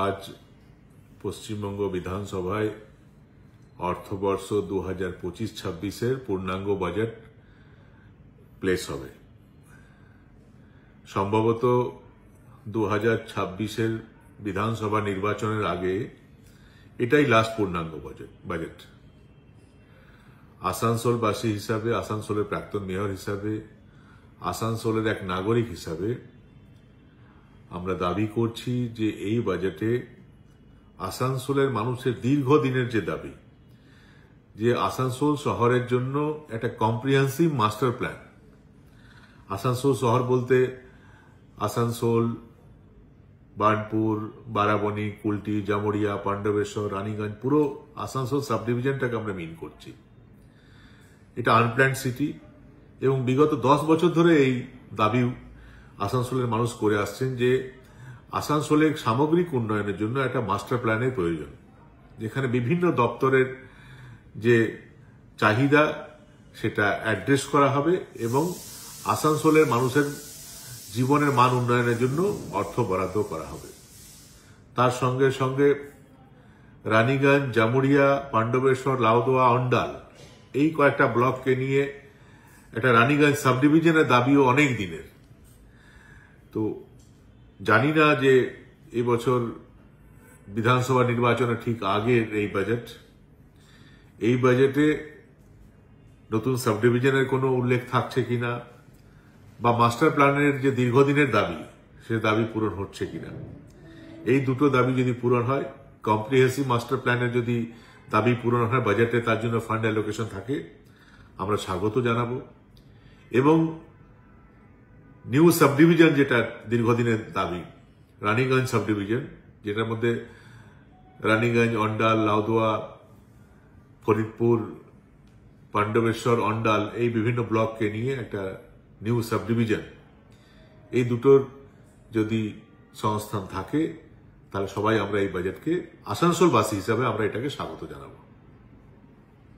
আজ পশ্চিমবঙ্গ বিধানসভায় অর্থবর্ষ 2025-26 পূর্ণাঙ্গ বাজেট প্লেস হবে। সম্ভবত 2026 বিধানসভা নির্বাচনের আগে এটাই লাস্ট পূর্ণাঙ্গ বাজেট। আসানসোলবাসী হিসাবে, আসানসোলের প্রাক্তন মেয়র হিসাবে, আসানসোলের এক নাগরিক হিসাবে আমরা দাবি করছি যে এই বাজেটে আসানসোলের মানুষের দীর্ঘদিনের যে দাবি, যে আসানসোল শহরের জন্য একটা কম্প্রিহেন্সিভ মাস্টার প্ল্যান। আসানসোল শহর বলতে আসানসোল, বার্নপুর, বারাবণী, কুলটি, জামুরিয়া, পাণ্ডবেশ্বর, রানীগঞ্জ, পুরো আসানসোল সাব ডিভিশনটাকে আমরা মিন করছি। এটা আনপ্ল্যান্ড সিটি এবং বিগত 10 বছর ধরে এই দাবি আসানসোলের মানুষ করে আসছেন যে আসানসোলের সামগ্রিক উন্নয়নের জন্য একটা মাস্টার প্ল্যানের প্রয়োজন, যেখানে বিভিন্ন দপ্তরের যে চাহিদা সেটা অ্যাড্রেস করা হবে এবং আসানসোলের মানুষের জীবনের মান উন্নয়নের জন্য অর্থ বরাদ্দ করা হবে। তার সঙ্গে সঙ্গে রানীগঞ্জ, জামুরিয়া, পাণ্ডবেশ্বর, লাউদোয়া, অন্ডাল এই কয়েকটা ব্লককে নিয়ে একটা রানীগঞ্জ সাব ডিভিশনের দাবিও অনেক দিনের। তো জানি না যে এবছর বিধানসভা নির্বাচনের ঠিক আগের এই বাজেটে নতুন সাব ডিভিশনের কোনো উল্লেখ থাকছে কিনা, বা মাস্টার প্ল্যানের যে দীর্ঘদিনের দাবি সে দাবি পূরণ হচ্ছে কিনা। এই দুটো দাবি যদি পূরণ হয়, কম্প্রিহেন্সিভ মাস্টার প্ল্যানের যদি দাবি পূরণ হয়, বাজেটে তার জন্য ফান্ড অ্যালোকেশন থাকে, আমরা স্বাগত জানাবো। এবং নিউ সাব ডিভিশন যেটা দীর্ঘদিনের দাবি, রানীগঞ্জ সাব ডিভিশন, যেটার মধ্যে রানীগঞ্জ, অন্ডাল, লাউদোয়া, ফরিদপুর, পাণ্ডবেশ্বর, অন্ডাল এই বিভিন্ন ব্লককে নিয়ে একটা নিউ সাব ডিভিশন, এই দুটোর যদি সংস্থান থাকে তাহলে সবাই আমরা এই বাজেটকে আসানসোলবাসী হিসাবে আমরা এটাকে স্বাগত জানাবো।